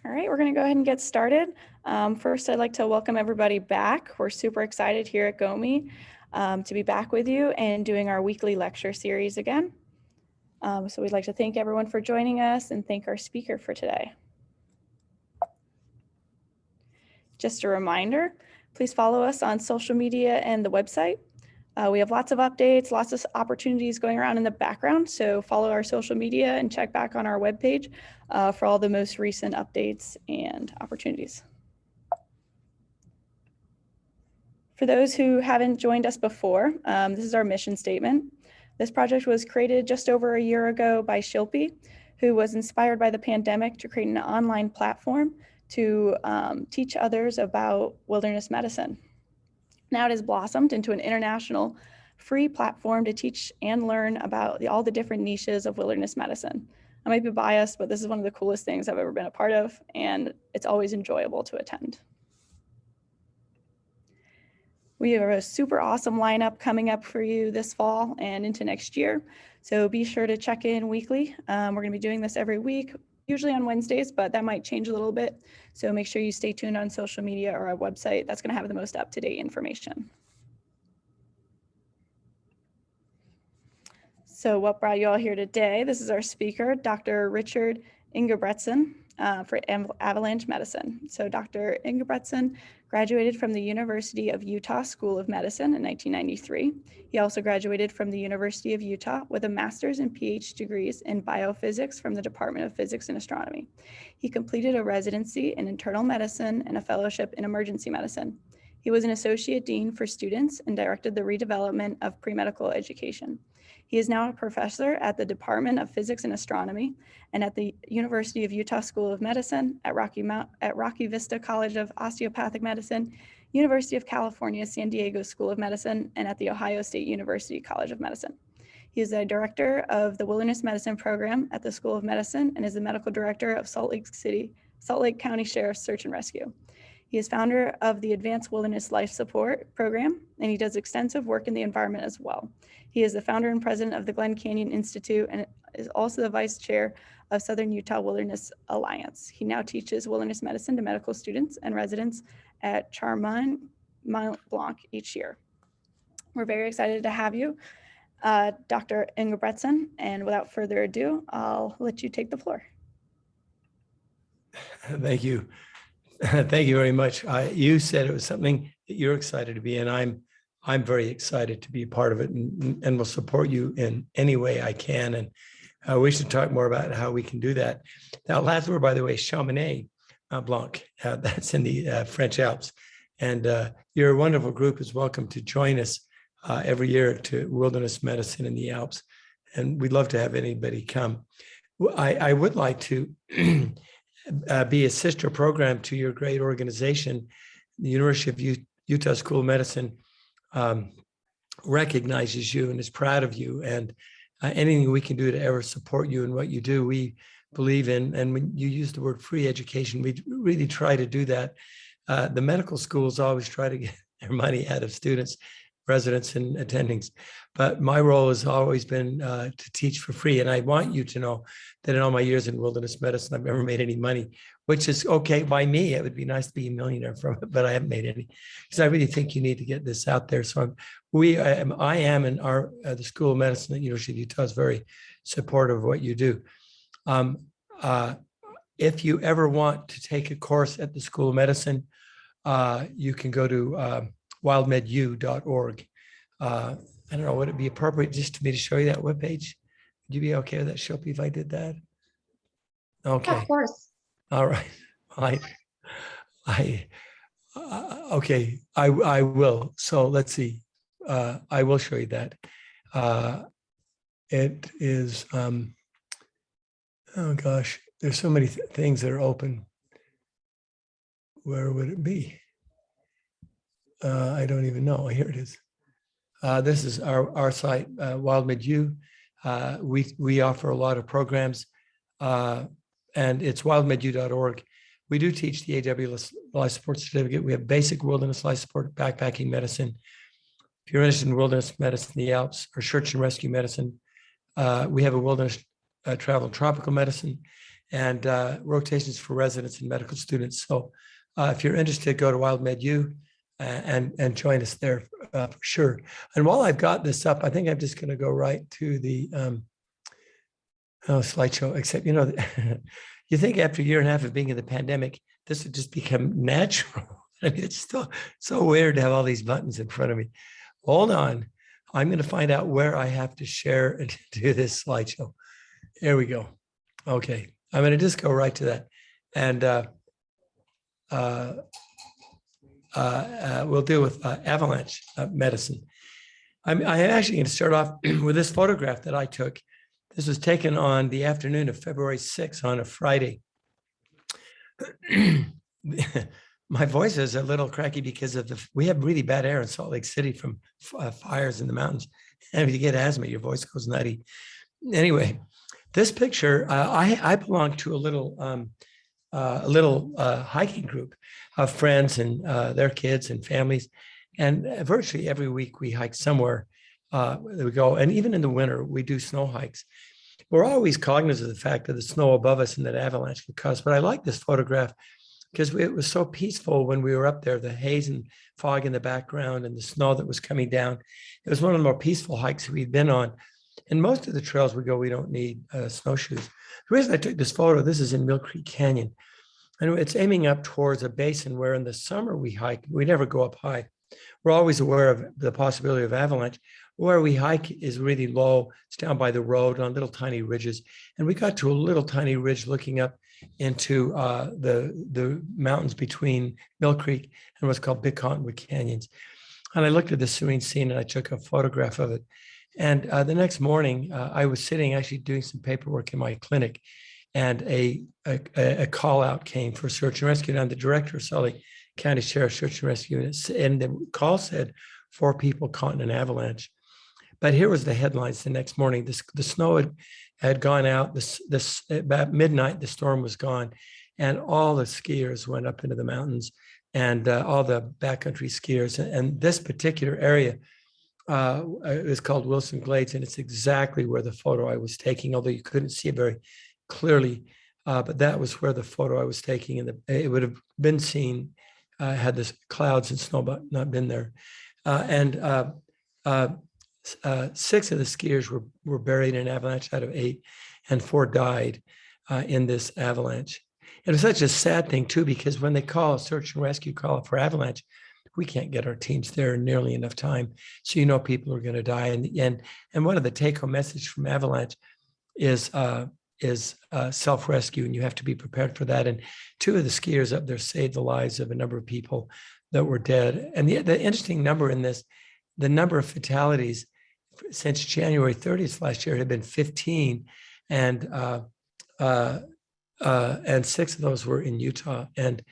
All right, we're going to go ahead and get started. First, I'd like to welcome everybody back. We're super excited here at GOMI to be back with you and doing our weekly lecture series again. So we'd like to thank everyone for joining us and thank our speaker for today. Just a reminder, please follow us on social media and the website. We have lots of updates, lots of opportunities going around in the background, so follow our social media and check back on our webpage for all the most recent updates and opportunities. For those who haven't joined us before, this is our mission statement. This project was created just over a year ago by Shilpi, who was inspired by the pandemic to create an online platform to teach others about wilderness medicine. Now it has blossomed into an international free platform to teach and learn about all the different niches of wilderness medicine. I might be biased, but this is one of the coolest things I've ever been a part of, and it's always enjoyable to attend. We have a super awesome lineup coming up for you this fall and into next year, so be sure to check in weekly. We're going to be doing this every week, usually on Wednesdays, but that might change a little bit. So make sure you stay tuned on social media or our website. That's going to have the most up-to-date information. So what brought you all here today? This is our speaker, Dr. Richard Ingebretsen for Avalanche Medicine. So Dr. Ingebretsen graduated from the University of Utah School of Medicine in 1993. He also graduated from the University of Utah with a master's and PhD degrees in biophysics from the Department of Physics and Astronomy. He completed a residency in internal medicine and a fellowship in emergency medicine. He was an associate dean for students and directed the redevelopment of pre-medical education. He is now a professor at the Department of Physics and Astronomy and at the University of Utah School of Medicine, at Rocky Vista College of Osteopathic Medicine, University of California, San Diego School of Medicine, and at the Ohio State University College of Medicine. He is the director of the Wilderness Medicine Program at the School of Medicine and is the medical director of Salt Lake County Sheriff's Search and Rescue. He is founder of the Advanced Wilderness Life Support Program, and he does extensive work in the environment as well. He is the founder and president of the Glen Canyon Institute and is also the vice chair of Southern Utah Wilderness Alliance. He now teaches wilderness medicine to medical students and residents at Charmant Mont Blanc each year. We're very excited to have you, Dr. Ingebretsen, and without further ado, I'll let you take the floor. Thank you. Thank you very much. You said it was something that you're excited to be in. I'm very excited to be a part of it and will support you in any way I can. And we should talk more about how we can do that. Now, last word, by the way, Chamonix Blanc, that's in the French Alps. And your wonderful group is welcome to join us every year to Wilderness Medicine in the Alps. And we'd love to have anybody come. I would like to be a sister program to your great organization. The University of Utah School of Medicine recognizes you and is proud of you, and anything we can do to ever support you in what you do, we believe in. And when you use the word free education, we really try to do that. The medical schools always try to get their money out of students, residents, and attendings. But my role has always been to teach for free. And I want you to know that in all my years in wilderness medicine, I've never made any money, which is okay by me. It would be nice to be a millionaire from it, but I haven't made any, because I really think you need to get this out there. So I am, and the School of Medicine at the University of Utah is very supportive of what you do. If you ever want to take a course at the School of Medicine, you can go to wildmedu.org. I don't know, would it be appropriate just for me to show you that webpage? Would you be okay with that, Shilpi, if I did that? Okay. Yeah, of course. All right. Okay, I will. So let's see. I will show you that. It is, oh gosh, there's so many things that are open. Where would it be? I don't even know. Here it is. This is our site, WildMedU. We offer a lot of programs, and it's wildmedu.org. We do teach the AWS Life Support Certificate. We have basic wilderness life support, backpacking medicine. If you're interested in wilderness medicine in the Alps or search and rescue medicine, we have a wilderness travel and tropical medicine. and rotations for residents and medical students. So if you're interested, go to WildMedU and join us there for sure. And while I've got this up, I think I'm just going to go right to the slideshow, except, you think after a year and a half of being in the pandemic, this would just become natural. I mean, it's still so weird to have all these buttons in front of me. Hold on. I'm going to find out where I have to share and do this slideshow. There we go. Okay. I'm going to just go right to that. And we'll deal with avalanche medicine. I'm actually going to start off with this photograph that I took. This was taken on the afternoon of February 6th on a Friday. My voice is a little cracky because of we have really bad air in Salt Lake City from fires in the mountains. And if you get asthma, your voice goes nutty. Anyway, this picture, I belong to a little hiking group of friends and their kids and families. And virtually every week we hike somewhere. We go, and even in the winter, we do snow hikes. We're always cognizant of the fact that the snow above us and that avalanche can cause. But I like this photograph because it was so peaceful when we were up there, the haze and fog in the background and the snow that was coming down. It was one of the more peaceful hikes we've been on. And most of the trails we go, we don't need snowshoes. The reason I took this photo, this is in MILLCREEK Canyon. And it's aiming up towards a basin where in the summer we hike, we never go up high. We're always aware of the possibility of avalanche. Where we hike is really low. It's down by the road on little tiny ridges. And we got to a little tiny ridge looking up into the mountains between MILLCREEK and what's called Big Cottonwood Canyons. And I looked at the serene scene and I took a photograph of it. And the next morning, I was sitting actually doing some paperwork in my clinic, and a call out came for search and rescue. And I'm the director of Salt Lake County Sheriff's Search and Rescue Unit. And the call said 4 people caught in an avalanche. But here was the headlines the next morning. The snow had gone out. This about midnight, the storm was gone, and all the skiers went up into the mountains, and all the backcountry skiers. And this particular area is called Wilson Glades, and it's exactly where the photo I was taking, although you couldn't see it very clearly. But that was where the photo I was taking, and it would have been seen had the clouds and snow not been there. 6 of the skiers were buried in an avalanche out of 8, and 4 died in this avalanche. It was such a sad thing too, because when they call a search and rescue call for avalanche, we can't get our teams there in nearly enough time. So people are going to die. And one of the take-home message from avalanche is self-rescue, and you have to be prepared for that. And 2 of the skiers up there saved the lives of a number of people that were dead. And the interesting number in this, the number of fatalities since January 30th last year had been 15, and 6 of those were in Utah. And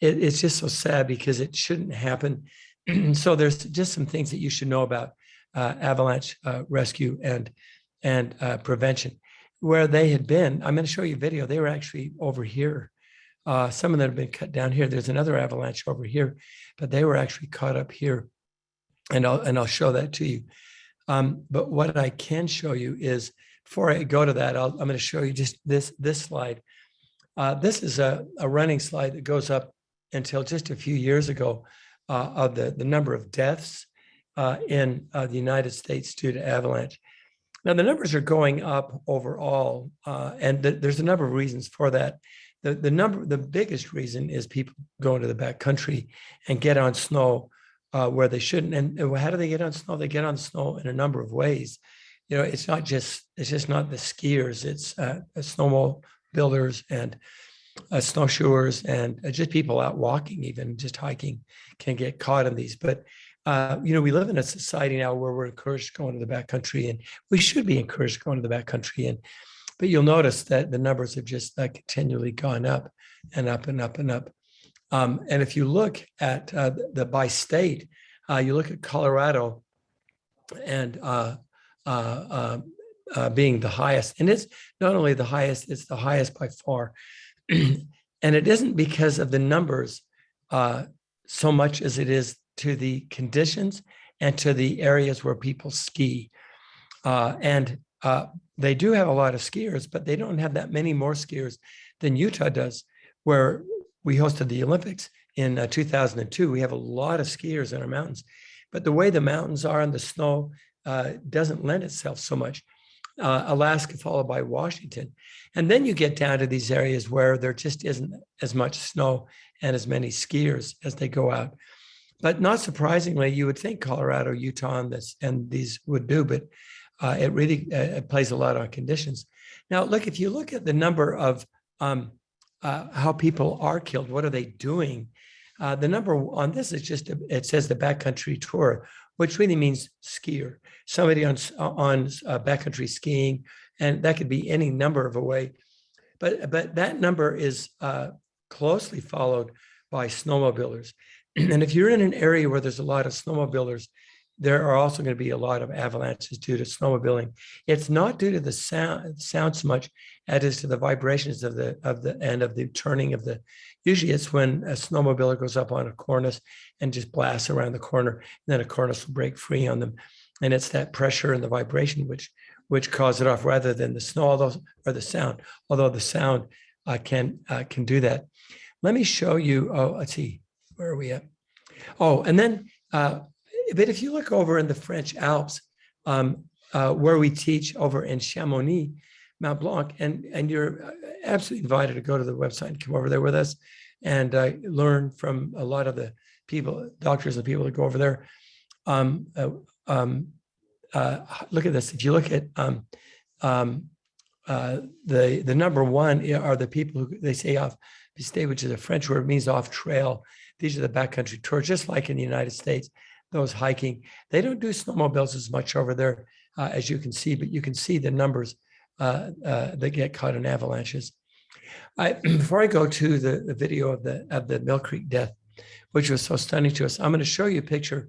it's just so sad because it shouldn't happen. So there's just some things that you should know about avalanche rescue and prevention. Where they had been, I'm going to show you a video. They were actually over here. Some of them have been cut down here. There's another avalanche over here, but they were actually caught up here. And I'll show that to you. But what I can show you is, before I go to that, I'm going to show you just this slide. This is a running slide that goes up until just a few years ago of the number of deaths in the United States due to avalanche. Now, the numbers are going up overall, and there's a number of reasons for that. The biggest reason is people going to the backcountry and get on snow where they shouldn't. And how do they get on snow? They get on snow in a number of ways. It's not just not the skiers. It's snowmobile builders and snowshoers and just people out walking, even just hiking, can get caught in these. But we live in a society now where we're encouraged going to the backcountry, and we should be encouraged going to the backcountry. But you'll notice that the numbers have just continually gone up and up and up and up. And if you look at the by state, you look at Colorado and being the highest. And it's not only the highest, it's the highest by far. And it isn't because of the numbers so much as it is to the conditions and to the areas where people ski. And they do have a lot of skiers, but they don't have that many more skiers than Utah does, where we hosted the Olympics in 2002. We have a lot of skiers in our mountains, but the way the mountains are and the snow doesn't lend itself so much. Alaska followed by Washington. And then you get down to these areas where there just isn't as much snow and as many skiers as they go out. But not surprisingly, you would think Colorado, Utah, and these would do, but it really plays a lot on conditions. Now, look, if you look at the number of how people are killed, what are they doing? The number on this is just, it says the backcountry tour, which really means skier, somebody on backcountry skiing, and that could be any number of a way. But that number is closely followed by snowmobilers. And if you're in an area where there's a lot of snowmobilers, there are also going to be a lot of avalanches due to snowmobiling. It's not due to the sound so much as it is to the vibrations of the turning of the. Usually, it's when a snowmobiler goes up on a cornice and just blasts around the corner, and then a cornice will break free on them, and it's that pressure and the vibration which cause it off, rather than the snow or the sound. Although the sound can do that. Let me show you. Oh, let's see, where are we at? Oh, and then. But if you look over in the French Alps, where we teach over in Chamonix, Mont Blanc, and you're absolutely invited to go to the website and come over there with us and learn from a lot of the people, doctors and people that go over there. Look at this. If you look at the number one are the people who they say off piste, which is a French word, means off trail. These are the backcountry tours, just like in the United States. Those hiking, they don't do snowmobiles as much over there, as you can see, but you can see the numbers that get caught in avalanches. Before I go to the video of the Mill Creek death, which was so stunning to us, I'm going to show you a picture,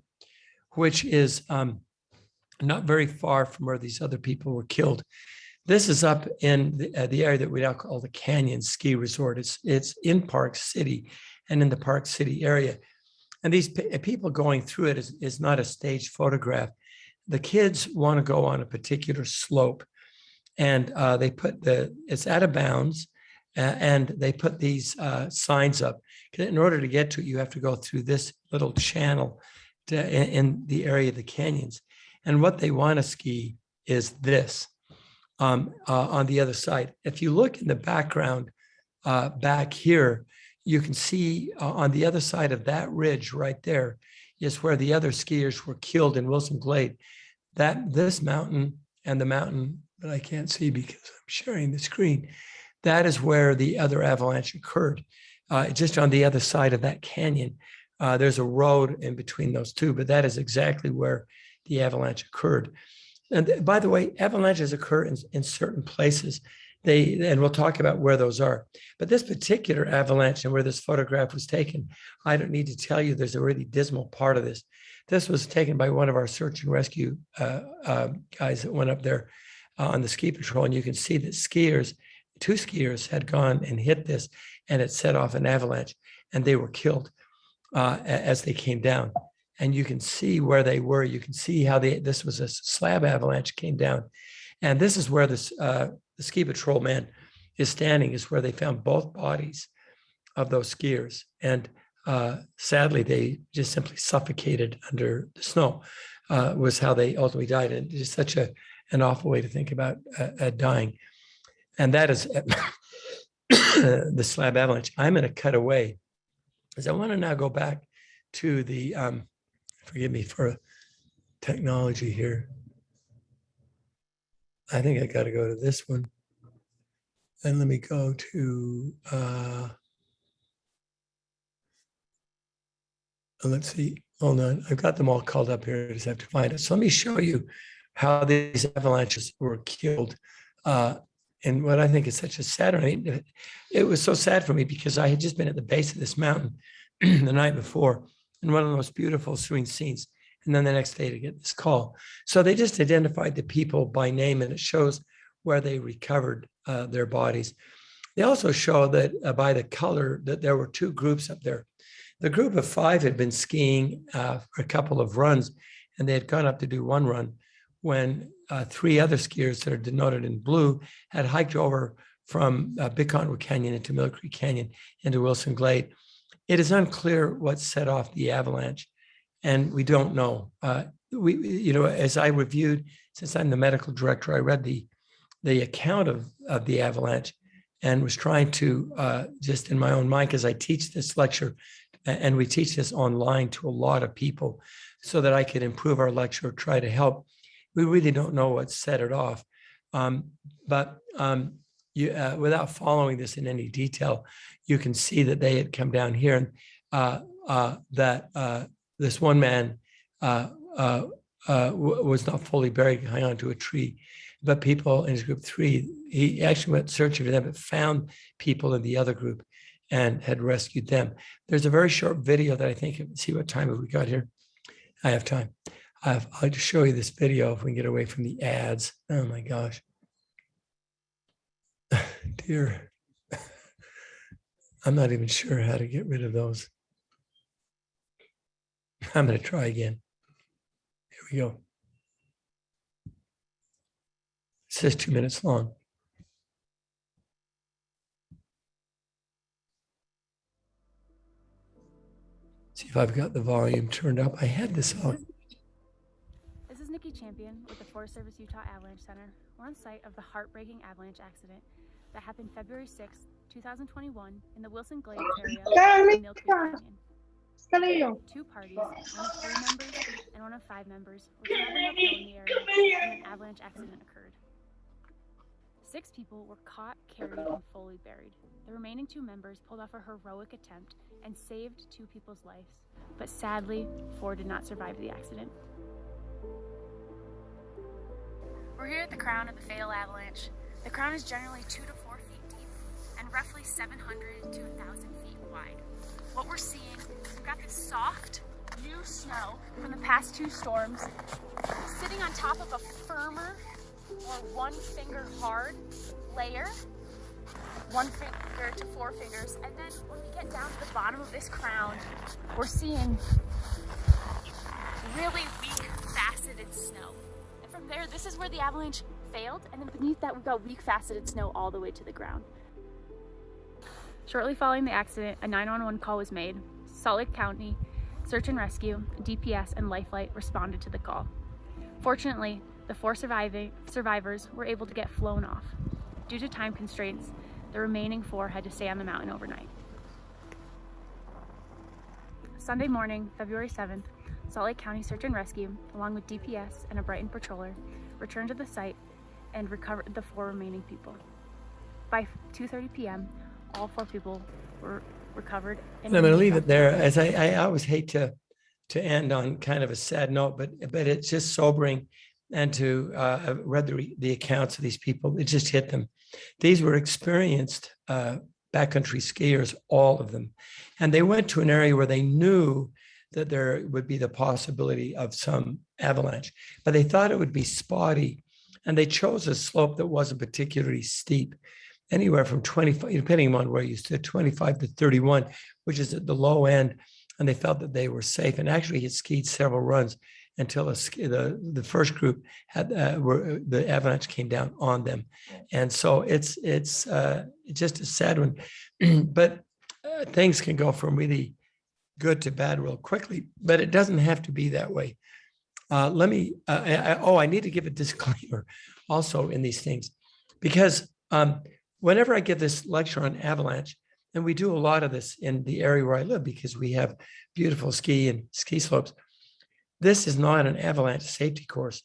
which is not very far from where these other people were killed. This is up in the area that we now call the Canyon Ski Resort. It's in Park City and in the Park City area. And these people going through it is not a staged photograph. The kids want to go on a particular slope, and they put it's out of bounds, and they put these signs up. In order to get to it, you have to go through this little channel in the area of the canyons. And what they want to ski is this on the other side. If you look in the background back here, you can see on the other side of that ridge right there is where the other skiers were killed in Wilson Glade. This mountain and the mountain that I can't see because I'm sharing the screen, that is where the other avalanche occurred. Just on the other side of that canyon, there's a road in between those two, but that is exactly where the avalanche occurred. And by the way, avalanches occur in certain places. And we'll talk about where those are. But this particular avalanche and where this photograph was taken, I don't need to tell you there's a really dismal part of this. This was taken by one of our search and rescue guys that went up there on the ski patrol. And you can see that two skiers had gone and hit this, and it set off an avalanche, and they were killed as they came down. And you can see where they were. You can see how this was a slab avalanche came down. And this is where the ski patrol man is standing, is where they found both bodies of those skiers. And sadly, they just simply suffocated under the snow, was how they ultimately died. And it's such an awful way to think about dying. And that is the slab avalanche. I'm going to cut away, because I want to now go back to the, forgive me for technology here. I think I got to go to this one. And let me go to, let's see, hold on. I've got them all called up here. I just have to find it. So let me show you how these avalanches were killed. And what I think is such a sad, it was so sad for me because I had just been at the base of this mountain the night before, and one of the most beautiful serene scenes. And then the next day to get this call. So they just identified the people by name, and it shows where they recovered their bodies. They also show that by the color that there were two groups up there. The group of 5 had been skiing for a couple of runs, and they had gone up to do one run, when three other skiers that are denoted in blue had hiked over from Big Cottonwood Canyon into MILLCREEK Canyon into Wilson Glade. It is unclear what set off the avalanche, and we don't know. As I reviewed, since I'm the medical director, I read the account of the avalanche and was trying to just in my own mind, because I teach this lecture and we teach this online to a lot of people so that I could improve our lecture, try to help. We really don't know what set it off. Without following this in any detail, you can see that they had come down here and that this one man was not fully buried, hung onto a tree. But people in his group 3, he actually went searching for them, but found people in the other group and had rescued them. There's a very short video that I think, see what time have we got here? I have time. I'll just show you this video if we can get away from the ads. Oh my gosh. Dear. I'm not even sure how to get rid of those. I'm going to try again. Here we go. It says 2 minutes long. See if I've got the volume turned up. I had this on. This is Nikki Champion with the Forest Service Utah Avalanche Center. We're on site of the heartbreaking avalanche accident that happened February 6, 2021 in the Wilson Glades area of MILLCREEK Canyon. Two parties, one of 3 members and one of 5 members, were traveling uphill in the area when an avalanche accident occurred. 6 people were caught, carried, and fully buried. The remaining 2 members pulled off a heroic attempt and saved 2 people's lives, but sadly, 4 did not survive the accident. We're here at the crown of the fatal avalanche. The crown is generally 2 to 4 feet deep and roughly 700 to 1,000 feet wide. What we're seeing, we've got this soft, new snow from the past 2 storms sitting on top of a firmer or 1 finger hard layer, 1 finger to 4 fingers, and then when we get down to the bottom of this crown, we're seeing really weak, faceted snow. And from there, this is where the avalanche failed, and then beneath that, we've got weak, faceted snow all the way to the ground. Shortly following the accident, a 911 call was made. Salt Lake County Search and Rescue, DPS, and Lifeline responded to the call. Fortunately, the 4 survivors were able to get flown off. Due to time constraints, the remaining 4 had to stay on the mountain overnight. Sunday morning, February 7th, Salt Lake County Search and Rescue, along with DPS and a Brighton patroller, returned to the site and recovered the 4 remaining people. By 2:30 p.m., all 4 people were recovered. And I'm going to leave it there, as I always hate to end on kind of a sad note, but it's just sobering. And to I've read the accounts of these people, it just hit them. These were experienced backcountry skiers, all of them. And they went to an area where they knew that there would be the possibility of some avalanche, but they thought it would be spotty. And they chose a slope that wasn't particularly steep, anywhere from 25, depending on where you stood, 25 to 31, which is at the low end. And they felt that they were safe, and actually had skied several runs until the first group had the avalanche came down on them. And so it's just a sad one, but things can go from really good to bad real quickly, but it doesn't have to be that way. I need to give a disclaimer also in these things, because whenever I give this lecture on avalanche, and we do a lot of this in the area where I live because we have beautiful ski slopes, this is not an avalanche safety course.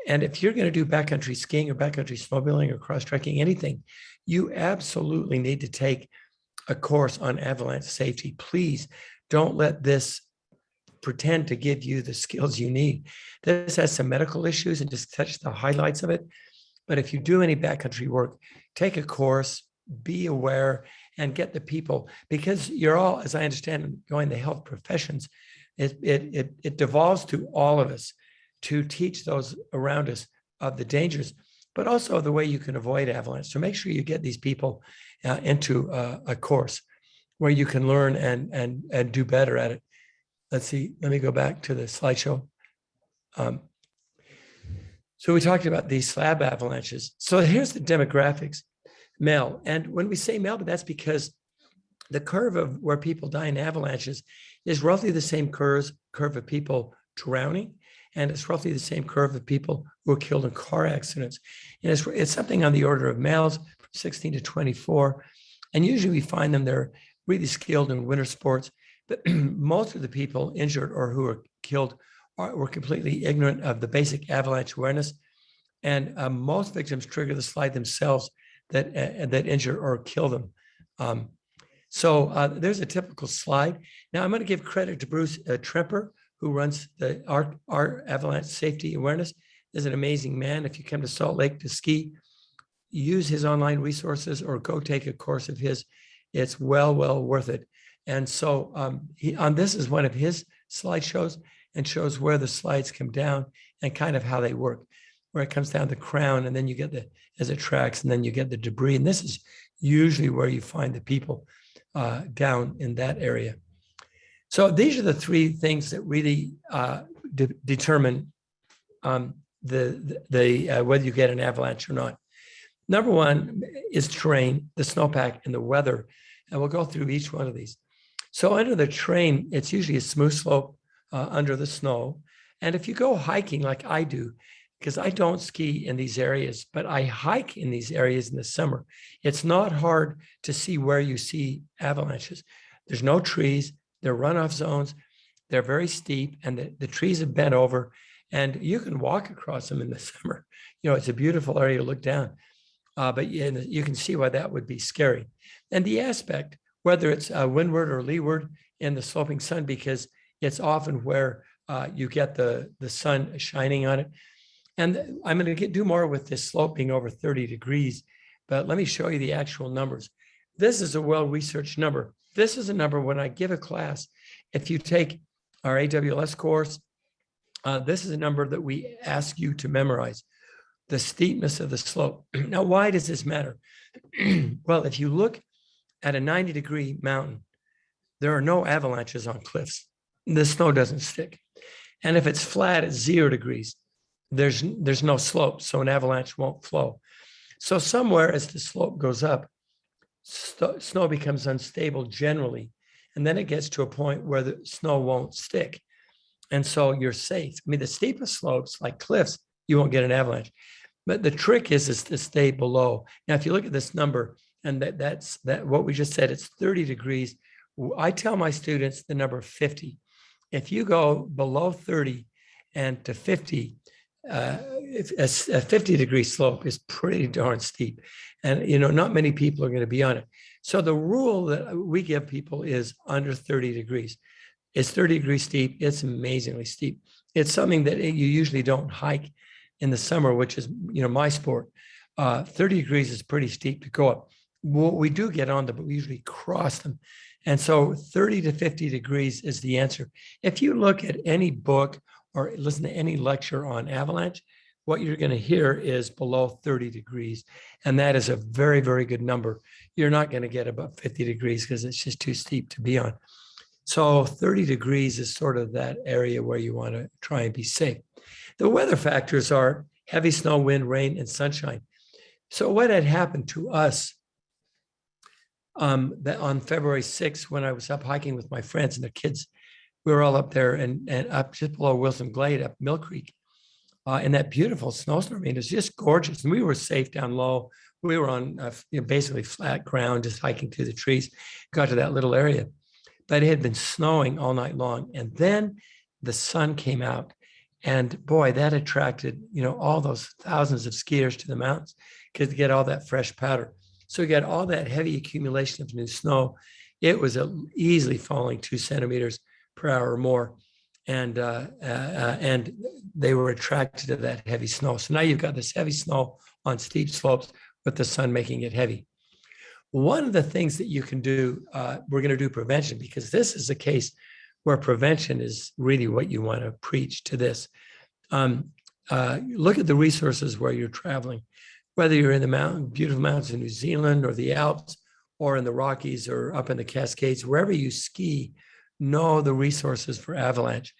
And if you're going to do backcountry skiing or backcountry snowmobiling or cross-trekking, anything, you absolutely need to take a course on avalanche safety. Please don't let this pretend to give you the skills you need. This has some medical issues and just touch the highlights of it. But if you do any backcountry work, take a course, be aware, and get the people, because you're all, as I understand, going the health professions. It devolves to all of us to teach those around us of the dangers, but also the way you can avoid avalanche. So make sure you get these people into a course where you can learn and do better at it. Let's see, let me go back to the slideshow. So So we talked about these slab avalanches. So here's the demographics, male. And when we say male, but that's because the curve of where people die in avalanches is roughly the same curve of people drowning. And it's roughly the same curve of people who are killed in car accidents. And it's something on the order of males from 16 to 24. And usually we find them, they're really skilled in winter sports. But most of the people injured or who are killed were completely ignorant of the basic avalanche awareness. And most victims trigger the slide themselves that injure or kill them. So there's a typical slide. Now I'm going to give credit to Bruce Tremper, who runs our Avalanche Safety Awareness. Is an amazing man. If you come to Salt Lake to ski, use his online resources or go take a course of his. It's well worth it. And so this is one of his slideshows and shows where the slides come down and kind of how they work, where it comes down the crown and then you get as it tracks and then you get the debris. And this is usually where you find the people down in that area. So these are the three things that really determine whether you get an avalanche or not. Number one is terrain, the snowpack, and the weather. And we'll go through each one of these. So under the terrain, it's usually a smooth slope under the snow. And if you go hiking like I do, because I don't ski in these areas, but I hike in these areas in the summer, it's not hard to see where you see avalanches. There's no trees, they're runoff zones, they're very steep, and the trees have bent over, and you can walk across them in the summer. You know, it's a beautiful area to look down, but you can see why that would be scary. And the aspect, whether it's windward or leeward in the sloping sun, because it's often where you get the sun shining on it. And I'm going to do more with this slope being over 30 degrees, but let me show you the actual numbers. This is a well-researched number. This is a number when I give a class, if you take our AWLS course, this is a number that we ask you to memorize, the steepness of the slope. Now, why does this matter? Well, if you look at a 90-degree mountain, there are no avalanches on cliffs. The snow doesn't stick. And if it's flat at 0 degrees, there's no slope, so an avalanche won't flow. So somewhere as the slope goes up, snow becomes unstable generally, and then it gets to a point where the snow won't stick. And so you're safe. I mean, the steepest slopes, like cliffs, you won't get an avalanche. But the trick is to stay below. Now, if you look at this number, and that's what we just said, it's 30 degrees. I tell my students the number 50. If you go below 30 and to 50, a 50-degree slope is pretty darn steep. And, you know, not many people are going to be on it. So the rule that we give people is under 30 degrees. It's 30 degrees steep. It's amazingly steep. It's something that you usually don't hike in the summer, which is, you know, my sport. 30 degrees is pretty steep to go up. Well, we do get on them, but we usually cross them. And so 30 to 50 degrees is the answer. If you look at any book or listen to any lecture on avalanche, what you're going to hear is below 30 degrees. And that is a very, very good number. You're not going to get above 50 degrees because it's just too steep to be on. So 30 degrees is sort of that area where you want to try and be safe. The weather factors are heavy snow, wind, rain, and sunshine. So what had happened to us that on February 6th, when I was up hiking with my friends and their kids, we were all up there and up just below Wilson Glade, up MILLCREEK, in that beautiful snowstorm. I mean, it's just gorgeous. And we were safe down low. We were on basically flat ground, just hiking through the trees, got to that little area. But it had been snowing all night long. And then the sun came out. And boy, that attracted, you know, all those thousands of skiers to the mountains because to get all that fresh powder. So we got all that heavy accumulation of new snow. It was easily falling 2 centimeters per hour or more. And they were attracted to that heavy snow. So now you've got this heavy snow on steep slopes with the sun making it heavy. One of the things that you can do, we're going to do prevention because this is a case where prevention is really what you want to preach to this. Look at the resources where you're traveling, whether you're in the beautiful mountains in New Zealand or the Alps or in the Rockies or up in the Cascades, wherever you ski, know the resources for avalanche.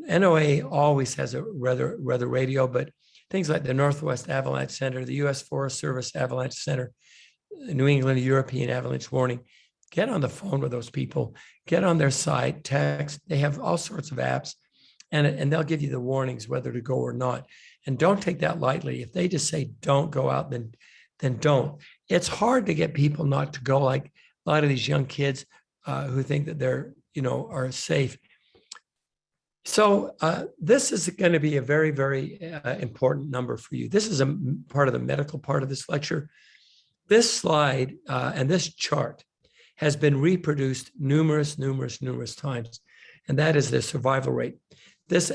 NOAA always has a weather radio, but things like the Northwest Avalanche Center, the U.S. Forest Service Avalanche Center, New England European Avalanche Warning. Get on the phone with those people, get on their site, text. They have all sorts of apps, and they'll give you the warnings whether to go or not. And don't take that lightly. If they just say don't go out, then don't. It's hard to get people not to go, like a lot of these young kids who think that they're, are safe. So this is going to be a very, very important number for you. This is a part of the medical part of this lecture. This slide and this chart has been reproduced numerous times, and that is the survival rate. This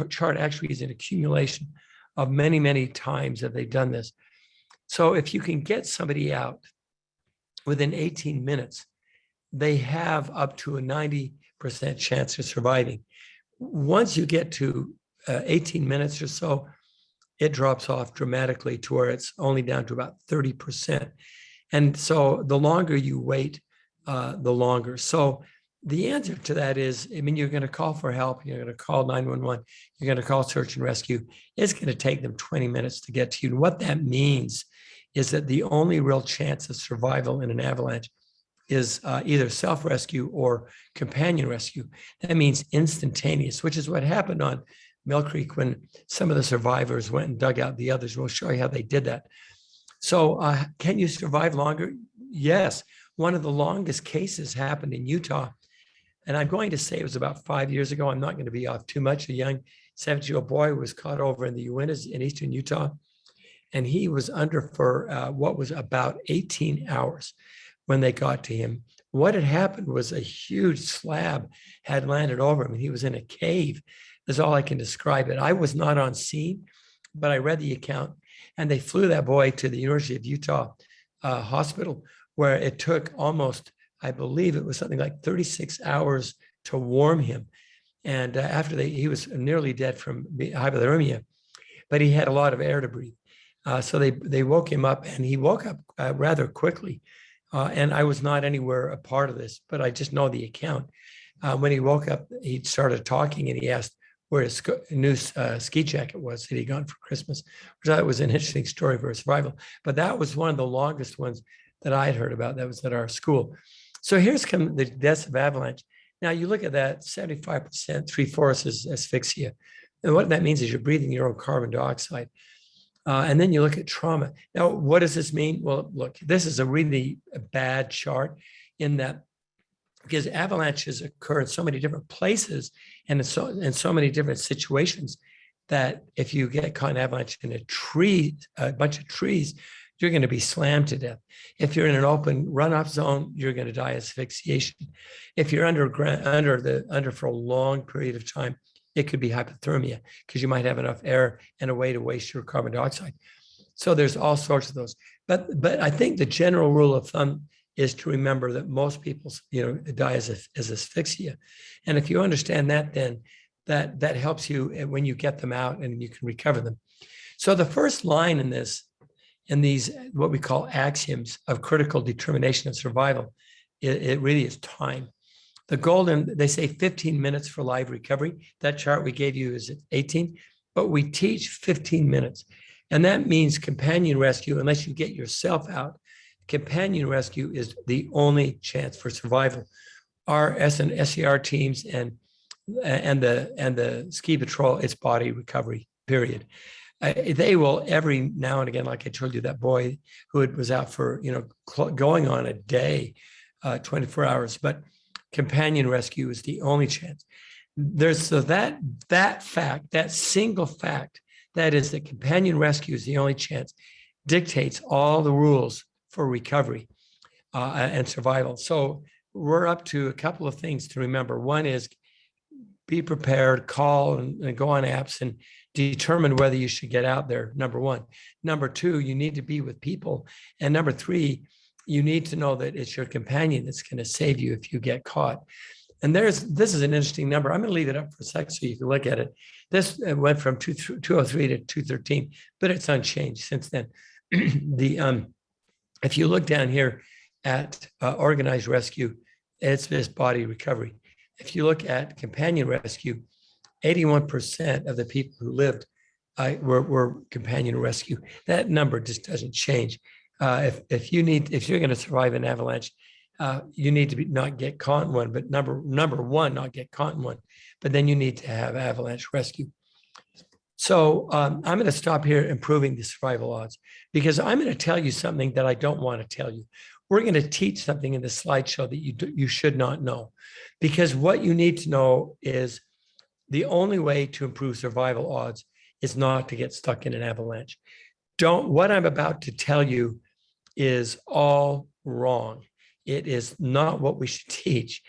chart actually is an accumulation of many times that they've done this. So if you can get somebody out within 18 minutes, they have up to a 90% chance of surviving. Once you get to 18 minutes or so, it drops off dramatically to where it's only down to about 30%. And so the longer you wait, the longer. So the answer to that is, you're going to call for help. You're going to call 911. You're going to call search and rescue. It's going to take them 20 minutes to get to you. And what that means is that the only real chance of survival in an avalanche is either self-rescue or companion rescue. That means instantaneous, which is what happened on MILLCREEK when some of the survivors went and dug out the others. We'll show you how they did that. So can you survive longer? Yes. One of the longest cases happened in Utah. And I'm going to say it was about 5 years ago. I'm not going to be off too much. A young 17-year-old boy was caught over in the Uintas in eastern Utah. And he was under for what was about 18 hours when they got to him. What had happened was a huge slab had landed over him, and he was in a cave. That's all I can describe it. I was not on scene, but I read the account, and they flew that boy to the University of Utah hospital, where it took almost, I believe it was something like 36 hours to warm him. And after he was nearly dead from hypothermia, but he had a lot of air to breathe. So they woke him up, and he woke up rather quickly. And I was not anywhere a part of this, but I just know the account. When he woke up, he started talking, and he asked where his new ski jacket was that he got for Christmas, which I thought was an interesting story for survival. But that was one of the longest ones that I had heard about. That was at our school. So here's the deaths of avalanche. Now you look at that, 75%, 3/4 is asphyxia. And what that means is you're breathing your own carbon dioxide. And then you look at trauma. Now, what does this mean? Well, look, this is a really bad chart in that because avalanches occur in so many different places and in so many different situations that if you get caught in avalanche in a bunch of trees, you're going to be slammed to death. If you're in an open runoff zone, you're going to die of asphyxiation. If you're under for a long period of time, it could be hypothermia because you might have enough air and a way to waste your carbon dioxide. So there's all sorts of those. But I think the general rule of thumb is to remember that most people, die as asphyxia. And if you understand that, then that helps you when you get them out and you can recover them. So the first line in these, what we call axioms of critical determination of survival, it really is time. They say 15 minutes for live recovery. That chart we gave you is at 18, but we teach 15 minutes. And that means companion rescue, unless you get yourself out, companion rescue is the only chance for survival. Our SCR teams and the ski patrol, it's body recovery, period. They will every now and again, like I told you, that boy who was out for, going on a day, 24 hours, but companion rescue is the only chance. So that fact, that single fact, that is that companion rescue is the only chance, dictates all the rules for recovery and survival. So we're up to a couple of things to remember. One is be prepared, call and go on apps and determine whether you should get out there, number one. Number two, you need to be with people. And number three, you need to know that it's your companion that's going to save you if you get caught. And this is an interesting number. I'm going to leave it up for a sec so you can look at it. This went from 203 to 213, but it's unchanged since then. If you look down here at organized rescue, it's this body recovery. If you look at companion rescue, 81% of the people who lived were companion rescue. That number just doesn't change. If you're going to survive an avalanche, you need to not get caught in one, but number one, not get caught in one. But then you need to have avalanche rescue. So I'm going to stop here improving the survival odds, because I'm going to tell you something that I don't want to tell you. We're going to teach something in the slideshow that you should not know, because what you need to know is the only way to improve survival odds is not to get stuck in an avalanche. What I'm about to tell you is all wrong. It is not what we should teach,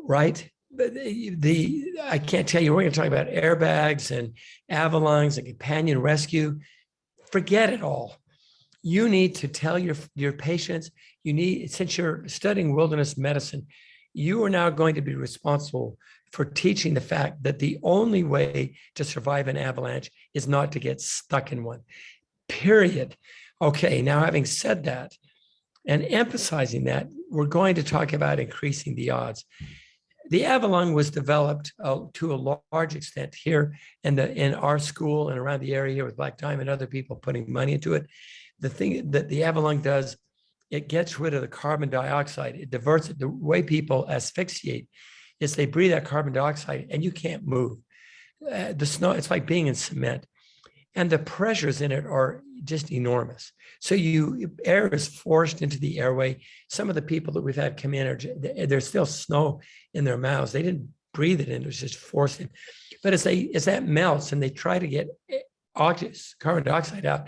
right? I can't tell you, we're going to talk about airbags and avalanches and companion rescue. Forget it all. You need to tell your patients, since you're studying wilderness medicine, you are now going to be responsible for teaching the fact that the only way to survive an avalanche is not to get stuck in one, period. Okay, now having said that and emphasizing that, we're going to talk about increasing the odds. The Avalanche was developed to a large extent here in our school and around the area here with Black Diamond, other people putting money into it. The thing that the Avalanche does, it gets rid of the carbon dioxide. It diverts it. The way people asphyxiate is they breathe that carbon dioxide and you can't move. The snow, it's like being in cement. And the pressures in it are just enormous. So air is forced into the airway. Some of the people that we've had come in, there's still snow in their mouths. They didn't breathe it in, it was just forced in. But as that melts and they try to get carbon dioxide out,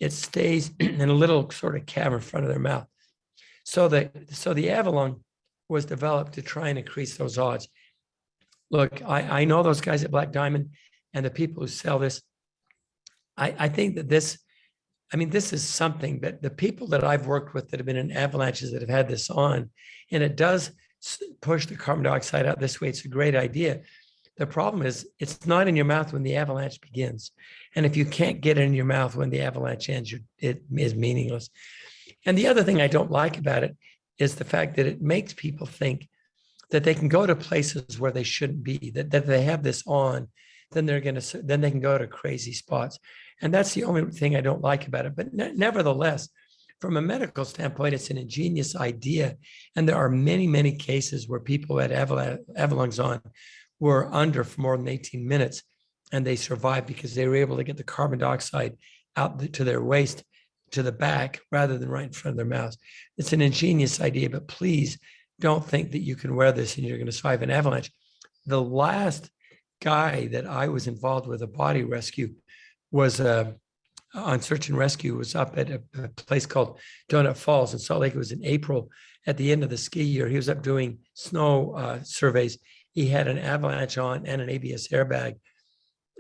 it stays in a little sort of cavern in front of their mouth. So the Avalanche was developed to try and increase those odds. Look, I know those guys at Black Diamond and the people who sell this. I think that this is something that the people that I've worked with that have been in avalanches that have had this on, and it does push the carbon dioxide out this way. It's a great idea. The problem is it's not in your mouth when the avalanche begins. And if you can't get it in your mouth when the avalanche ends, it is meaningless. And the other thing I don't like about it is the fact that it makes people think that they can go to places where they shouldn't be, that they have this on, then they can go to crazy spots. And that's the only thing I don't like about it. But nevertheless, from a medical standpoint, it's an ingenious idea. And there are many, many cases where people had avalanches on were under for more than 18 minutes and they survived because they were able to get the carbon dioxide out to their waist, to the back, rather than right in front of their mouths. It's an ingenious idea, but please don't think that you can wear this and you're going to survive an avalanche. The last guy that I was involved with, a body rescue, was on search and rescue, was up at a place called Donut Falls in Salt Lake. It was in April at the end of the ski year. He was up doing snow surveys. He had an avalanche on and an ABS airbag,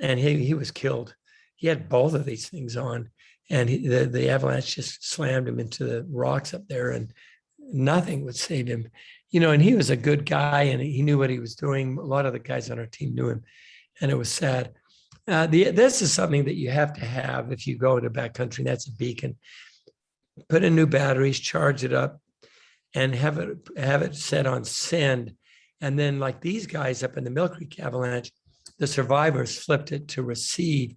and he was killed. He had both of these things on, and the avalanche just slammed him into the rocks up there, and nothing would save him. And he was a good guy, and he knew what he was doing. A lot of the guys on our team knew him, and it was sad. This is something that you have to have if you go to backcountry, and that's a beacon. Put in new batteries, charge it up, and have it set on send. And then, like these guys up in the MILLCREEK avalanche, the survivors flipped it to receive,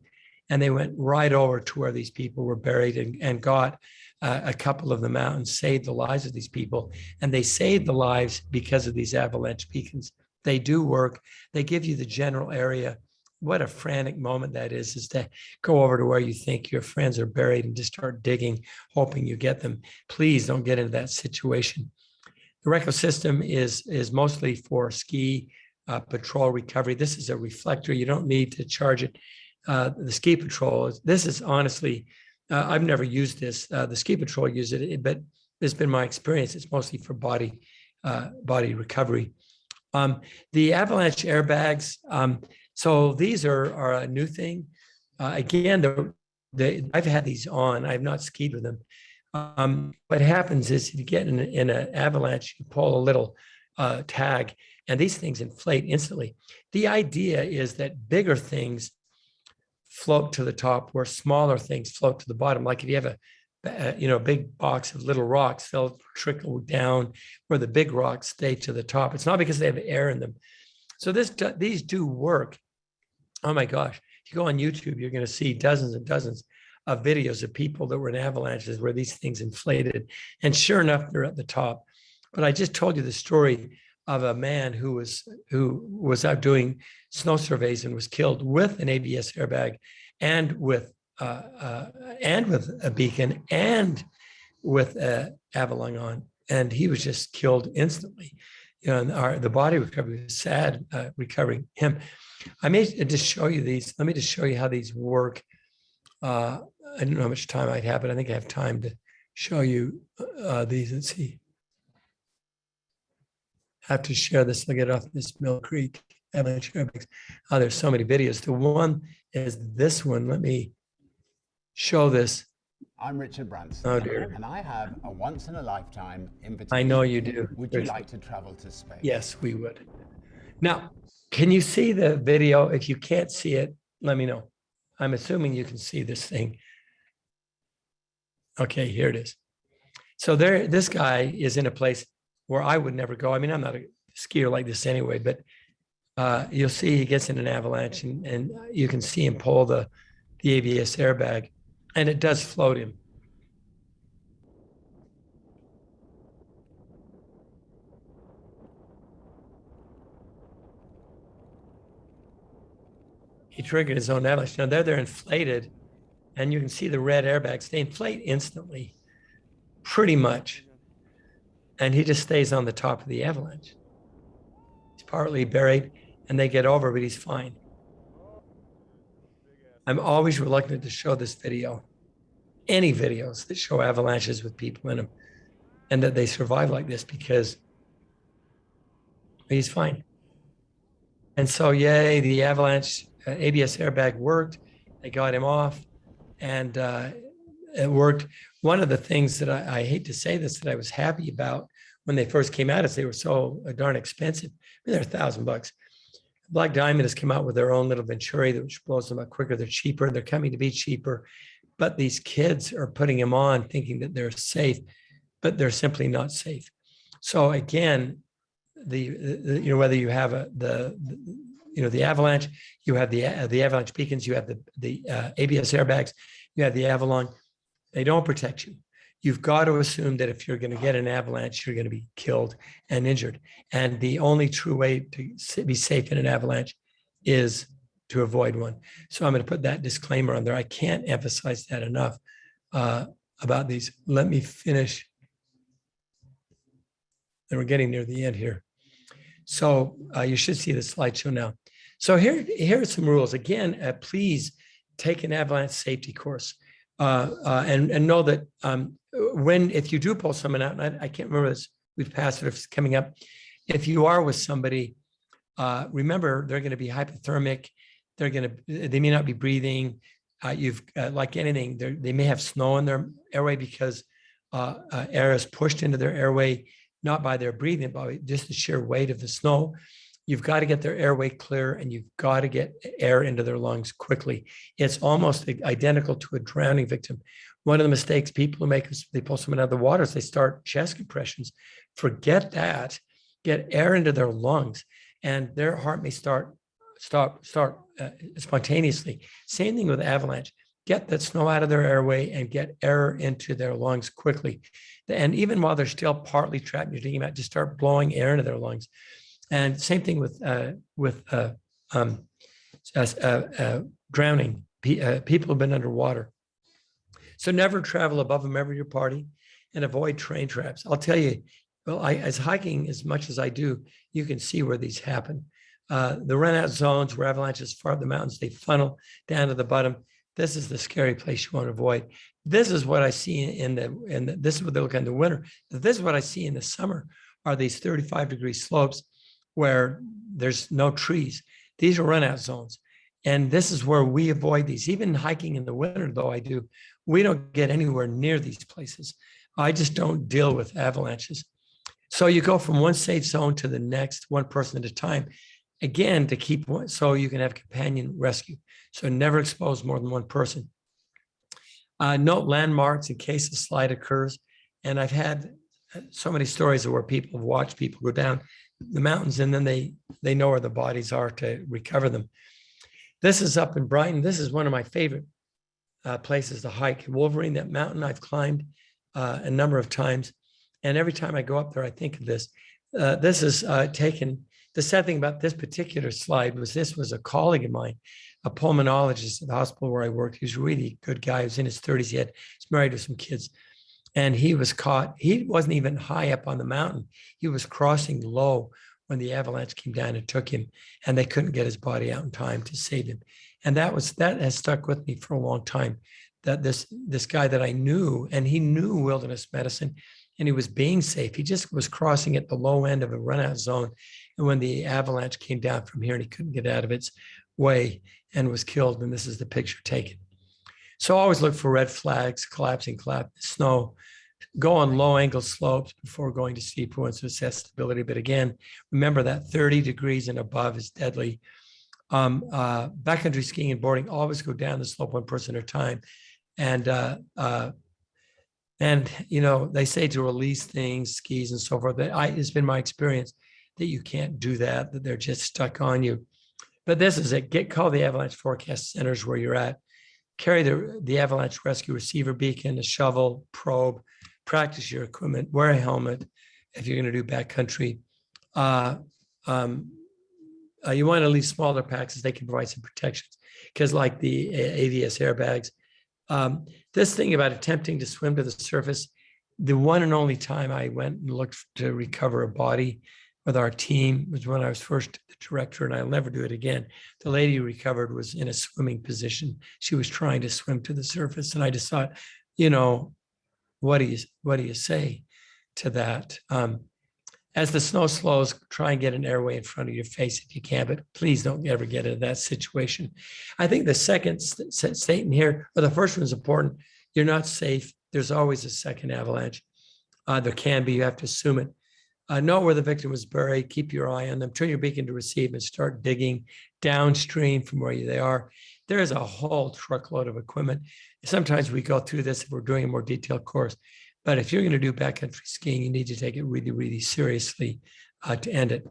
and they went right over to where these people were buried and got a couple of them out and saved the lives of these people. And they saved the lives because of these avalanche beacons. They do work. They give you the general area. What a frantic moment that is to go over to where you think your friends are buried and just start digging, hoping you get them. Please don't get into that situation. The Reco system is mostly for ski patrol recovery. This is a reflector. You don't need to charge it. The ski patrol, this is honestly, I've never used this. The ski patrol use it, but it's been my experience. It's mostly for body recovery. The Avalanche Airbags, so these are a new thing. Again, I've had these on. I've not skied with them. What happens is if you get in an avalanche, you pull a little tag, and these things inflate instantly. The idea is that bigger things float to the top, where smaller things float to the bottom. Like if you have a big box of little rocks, they'll trickle down where the big rocks stay to the top. It's not because they have air in them. So these do work. Oh my gosh. If you go on YouTube, you're going to see dozens and dozens of videos of people that were in avalanches where these things inflated. And sure enough, they're at the top. But I just told you the story of a man who was out doing snow surveys and was killed with an ABS airbag and with a beacon and with a Avalanche on, and he was just killed instantly. You know, and the body recovery was sad, recovering him. I may just show you these. Let me just show you how these work. I don't know how much time I have, but I think I have time to show you these. Let's see. I have to share this. I'll get off this MILLCREEK Avalanche Airbags. Oh, there's so many videos. The one is this one. Let me show this. I'm Richard Branson, oh, dear. And I have a once-in-a-lifetime invitation. I know you do. Would you like to travel to space? Yes, we would. Now, can you see the video? If you can't see it, let me know. I'm assuming you can see this thing. Okay, here it is. So this guy is in a place where I would never go. I mean, I'm not a skier like this anyway, but you'll see he gets in an avalanche and you can see him pull the ABS airbag, and it does float him. He triggered his own avalanche. Now they're inflated, and you can see the red airbags. They inflate instantly, pretty much. And he just stays on the top of the avalanche. He's partly buried, and they get over, but he's fine. I'm always reluctant to show this video, any videos that show avalanches with people in them, and that they survive like this, because he's fine. And so, yay, the avalanche ABS airbag worked. They got him off, and it worked. One of the things that I hate to say this, that I was happy about when they first came out, is they were so darn expensive. I mean, they're $1,000. Black Diamond has come out with their own little Venturi, which blows them up quicker. They're cheaper. They're coming to be cheaper. But these kids are putting them on thinking that they're safe, but they're simply not safe. So again, whether you have the Avalanche, you have the Avalanche Beacons, you have the ABS airbags, you have the Avalanche. They don't protect you. You've got to assume that if you're going to get an avalanche, you're going to be killed and injured. And the only true way to be safe in an avalanche is to avoid one. So I'm going to put that disclaimer on there. I can't emphasize that enough about these. Let me finish. And we're getting near the end here. So you should see the slideshow now. So here are some rules. Again, please take an avalanche safety course. And know that if you do pull someone out, and I can't remember this, we've passed it if it's coming up. If you are with somebody, remember they're going to be hypothermic. They may not be breathing. Like anything, they may have snow in their airway because air is pushed into their airway, not by their breathing, but just the sheer weight of the snow. You've got to get their airway clear, and you've got to get air into their lungs quickly. It's almost identical to a drowning victim. One of the mistakes people who make is they pull someone out of the water is they start chest compressions. Forget that. Get air into their lungs, and their heart may stop spontaneously. Same thing with avalanche. Get that snow out of their airway and get air into their lungs quickly. And even while they're still partly trapped, you're thinking about just start blowing air into their lungs. And same thing with drowning. People have been underwater. So never travel above a member of your party, and avoid train traps. I'll tell you, as hiking as much as I do, you can see where these happen. The run-out zones where avalanches far up the mountains, they funnel down to the bottom. This is the scary place you want to avoid. This is what I see this is what they look like in the winter. This is what I see in the summer, are these 35-degree slopes where there's no trees. These are run-out zones. And this is where we avoid these. Even hiking in the winter, though I do, we don't get anywhere near these places. I just don't deal with avalanches. So you go from one safe zone to the next, one person at a time. Again, to keep one, so you can have companion rescue. So never expose more than one person. Note landmarks in case a slide occurs. And I've had so many stories where people have watched people go down the mountains, and then they know where the bodies are to recover them. This is up in Brighton. This is one of my favorite places to hike. Wolverine, that mountain I've climbed a number of times. And every time I go up there, I think of this. This is taken. The sad thing about this particular slide was this was a colleague of mine, a pulmonologist at the hospital where I worked. He was a really good guy. He was in his 30s. He's married with some kids. And he was caught. He wasn't even high up on the mountain. He was crossing low when the avalanche came down and took him, and they couldn't get his body out in time to save him. And that has stuck with me for a long time, that this guy that I knew, and he knew wilderness medicine, and he was being safe. He just was crossing at the low end of a runout zone. And when the avalanche came down from here and he couldn't get out of its way and was killed, and this is the picture taken. So always look for red flags, collapsing snow. Go on low angle slopes before going to steep ones to assess stability. But again, remember that 30 degrees and above is deadly. Backcountry skiing and boarding, always go down the slope one person at a time. And you know, they say to release things, skis and so forth. It's been my experience that you can't do that, that they're just stuck on you. But this is it. Call the avalanche forecast centers where you're at. Carry the avalanche rescue receiver beacon, a shovel, probe, practice your equipment, wear a helmet if you're going to do backcountry. You want to leave smaller packs as they can provide some protections, because like the AVS airbags, this thing about attempting to swim to the surface, the one and only time I went and looked to recover a body with our team was when I was first the director, and I'll never do it again. The lady who recovered was in a swimming position. She was trying to swim to the surface. And I just thought, you know, what do you say to that? As the snow slows, try and get an airway in front of your face if you can, but please don't ever get into that situation. I think the second statement here, or the first one is important. You're not safe. There's always a second avalanche. There can be, you have to assume it. Know where the victim was buried, keep your eye on them, turn your beacon to receive and start digging downstream from where they are. There is a whole truckload of equipment. Sometimes we go through this if we're doing a more detailed course, but if you're going to do backcountry skiing, you need to take it really, really seriously to end it.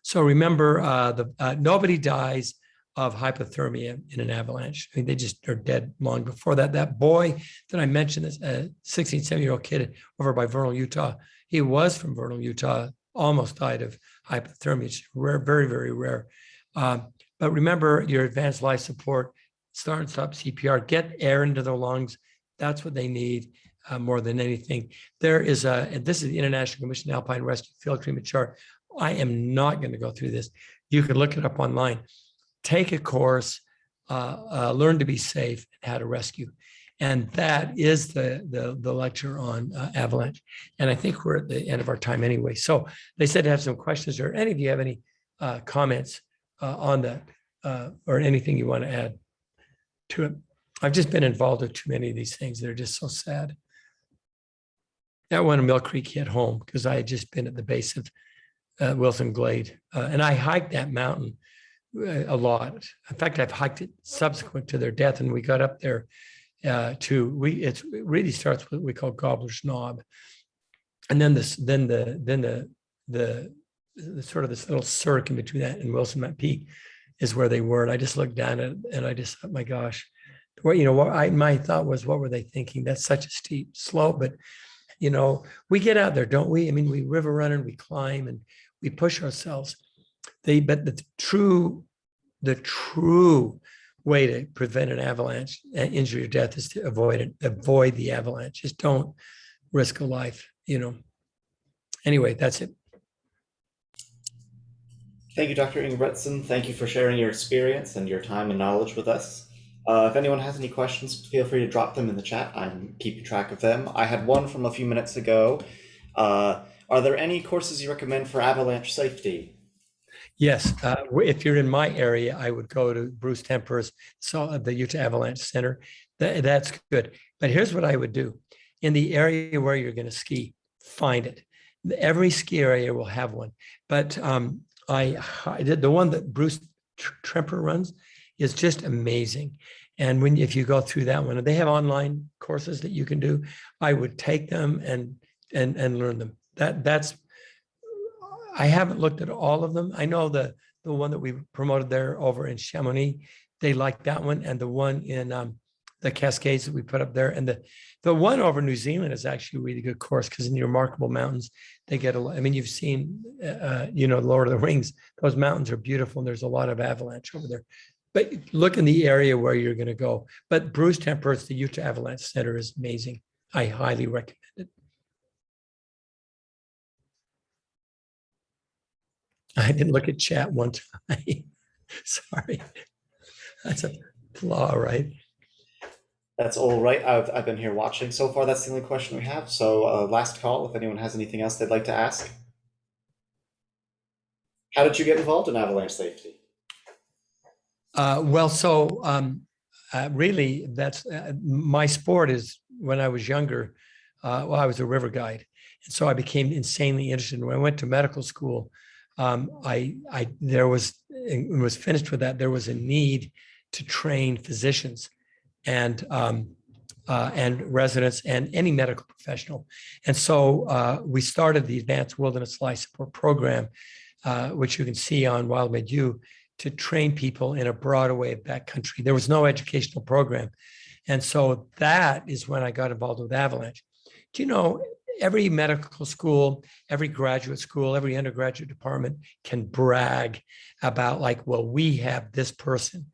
So remember, nobody dies of hypothermia in an avalanche. I mean, they just are dead long before that. That boy that I mentioned, this 16, 17-year-old kid over by Vernal, Utah, he was from Vernal, Utah, almost died of hypothermia. It's rare, very, very rare. But remember your advanced life support, start and stop CPR, get air into their lungs. That's what they need more than anything. This is the International Commission Alpine Rescue Field Treatment Chart. I am not going to go through this. You can look it up online. Take a course, learn to be safe, and how to rescue. And that is the lecture on Avalanche. And I think we're at the end of our time anyway. So they said to have some questions, or any of you have any comments on that, or anything you want to add to it. I've just been involved with too many of these things. They're just so sad. That one in MILLCREEK hit home because I had just been at the base of Wilson Glade. And I hiked that mountain a lot. In fact, I've hiked it subsequent to their death, and we got up there it really starts with what we call Gobbler's Knob, and then the sort of this little cirque in between that and Wilson Mount Peak is where they were. And I just looked down at it and I just thought, my gosh, my thought was, what were they thinking? That's such a steep slope, but we get out there, don't we? I mean, we river run and we climb and we push ourselves. But the true way to prevent an avalanche injury or death is to avoid the avalanche. Just don't risk a life, Anyway, that's it. Thank you, Dr. Ingebretsen. Thank you for sharing your experience and your time and knowledge with us. If anyone has any questions, feel free to drop them in the chat. I'm keeping track of them. I had one from a few minutes ago. Are there any courses you recommend for avalanche safety? Yes, if you're in my area, I would go to Bruce Temper's, the Utah Avalanche Center. That's good. But here's what I would do. In the area where you're going to ski, find it. Every ski area will have one. But I did the one that Bruce Temper runs is just amazing. And if you go through that one, and they have online courses that you can do, I would take them and learn them. That's. I haven't looked at all of them. I know the one that we promoted there over in Chamonix, they like that one, and the one in the Cascades that we put up there, and the one over New Zealand is actually a really good course because in the Remarkable Mountains, they get a lot. I mean, you've seen, Lord of the Rings, those mountains are beautiful and there's a lot of avalanche over there. But look in the area where you're going to go. But Bruce Temperance, the Utah Avalanche Center is amazing. I highly recommend it. I didn't look at chat one time. Sorry. That's a flaw, right? That's all right. I've been here watching. So far, that's the only question we have. So last call, if anyone has anything else they'd like to ask. How did you get involved in avalanche safety? Really, that's my sport is when I was younger, I was a river guide. And so I became insanely interested. When I went to medical school, it was finished with that. There was a need to train physicians and residents and any medical professional. And so we started the Advanced Wilderness Life Support Program, which you can see on WildMed U, to train people in a broader way of backcountry. There was no educational program. And so that is when I got involved with Avalanche. Do you know, every medical school, every graduate school, every undergraduate department can brag about like, well, we have this person.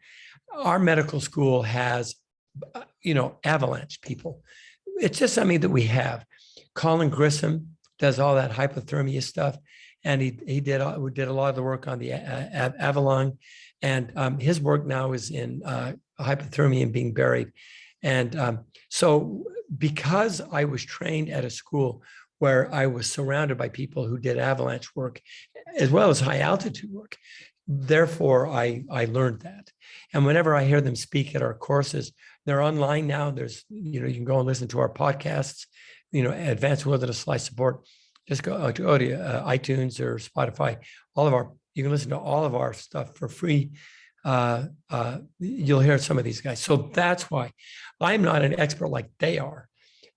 Our medical school has, avalanche people. It's just something that we have. Colin Grissom does all that hypothermia stuff. And we did a lot of the work on the Avalanche. And his work now is in hypothermia and being buried. And so because I was trained at a school where I was surrounded by people who did avalanche work, as well as high altitude work, therefore I learned that. And whenever I hear them speak at our courses, they're online now. There's, you can go and listen to our podcasts, Advanced Wilderness Life Support. Just go to iTunes or Spotify. You can listen to all of our stuff for free. You'll hear some of these guys. So that's why I'm not an expert like they are,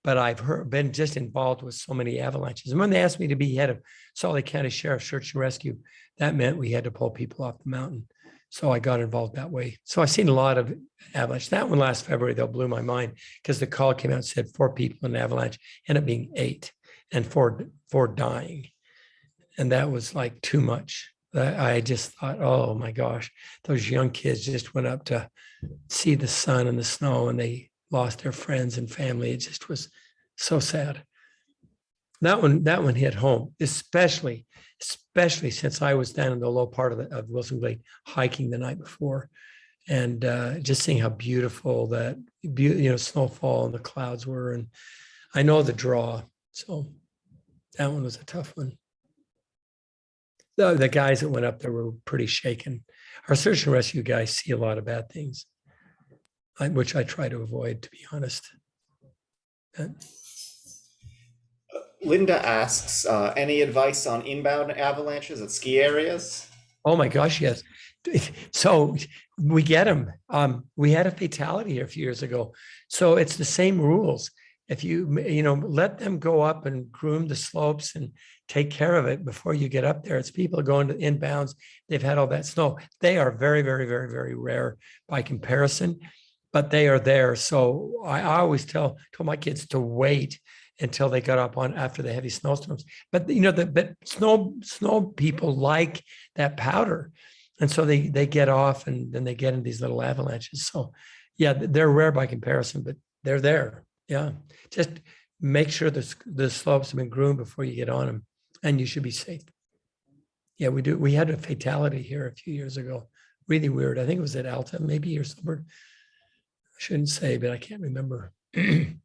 but I've been just involved with so many avalanches. And when they asked me to be head of Salt Lake County Sheriff's Search and Rescue, that meant we had to pull people off the mountain. So I got involved that way. So I've seen a lot of avalanche. That one last February, though, blew my mind because the call came out and said 4 people in an avalanche, ended up being 8 and 4 dying. And that was like too much. I just thought, oh my gosh, those young kids just went up to see the sun and the snow and they lost their friends and family. It just was so sad. That one hit home, especially since I was down in the low part of Wilson Glade hiking the night before, and just seeing how beautiful that snowfall and the clouds were. And I know the draw, so that one was a tough one. The guys that went up there were pretty shaken. Our search and rescue guys see a lot of bad things, which I try to avoid, to be honest. Linda asks, any advice on inbound avalanches at ski areas? Oh my gosh, yes. So we get them. We had a fatality here a few years ago. So it's the same rules. If you let them go up and groom the slopes and take care of it before you get up there. It's people going to inbounds. They've had all that snow. They are very, very, very, very rare by comparison, but they are there. So I always told my kids to wait until they got up on after the heavy snowstorms. But but snow people like that powder, and so they get off and then they get in these little avalanches. So yeah, they're rare by comparison, but they're there. Yeah, just make sure the slopes have been groomed before you get on them, and you should be safe. Yeah, we do. We had a fatality here a few years ago. Really weird. I think it was at Alta, maybe, or somewhere. I shouldn't say, but I can't remember. I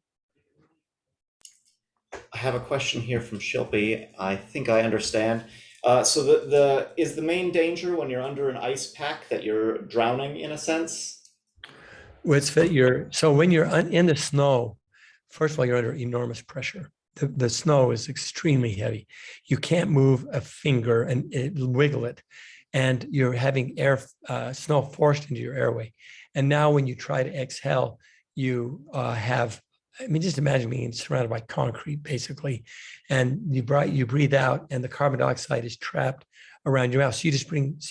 have a question here from Shilpi. I think I understand. So is the main danger when you're under an ice pack that you're drowning in a sense? So when you're in the snow, first of all, you're under enormous pressure. The snow is extremely heavy. You can't move a finger and wiggle it. And you're having snow forced into your airway. And now when you try to exhale, you just imagine being surrounded by concrete, basically. And you breathe out and the carbon dioxide is trapped around your mouth. So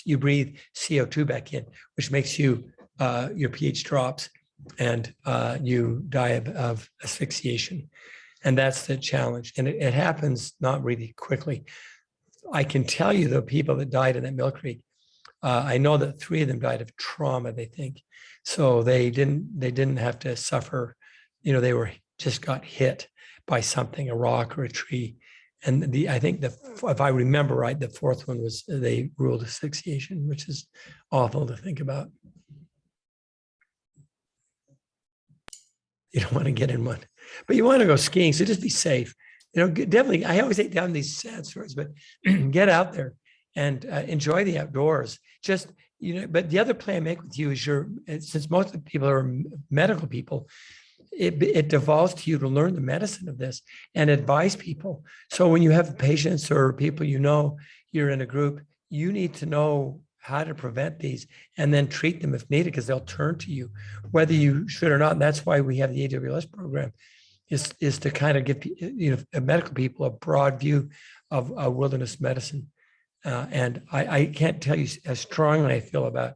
you breathe CO2 back in, which makes you your pH drops and you die of asphyxiation. And that's the challenge. And it happens not really quickly. I can tell you the people that died in that MILLCREEK, I know that 3 of them died of trauma, they think. So they didn't have to suffer, they were just got hit by something, a rock or a tree. And I think if I remember right, the 4th one was they ruled asphyxiation, which is awful to think about. You don't want to get in one, but you want to go skiing. So just be safe. Definitely. I always hate down these sad stories, but get out there and enjoy the outdoors. Just, but the other play I make with you is since most of the people are medical people, it devolves to you to learn the medicine of this and advise people. So when you have patients or people, you're in a group, you need to know how to prevent these and then treat them if needed, because they'll turn to you, whether you should or not. And that's why we have the AWS program, is to kind of give medical people a broad view of wilderness medicine. And I can't tell you how strongly I feel about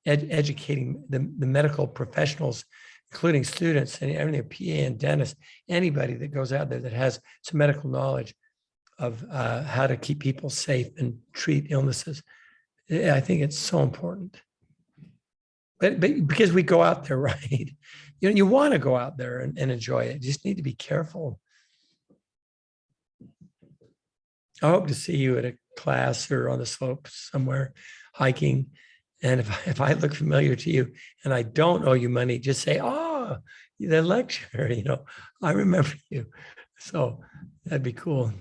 educating the medical professionals, including students and everything, PA and dentists, anybody that goes out there that has some medical knowledge of how to keep people safe and treat illnesses. I think it's so important. But because we go out there, right? You want to go out there and enjoy it. You just need to be careful. I hope to see you at a class or on the slopes somewhere hiking. And if I look familiar to you and I don't owe you money, just say, "Oh, the lecture, I remember you." So that'd be cool.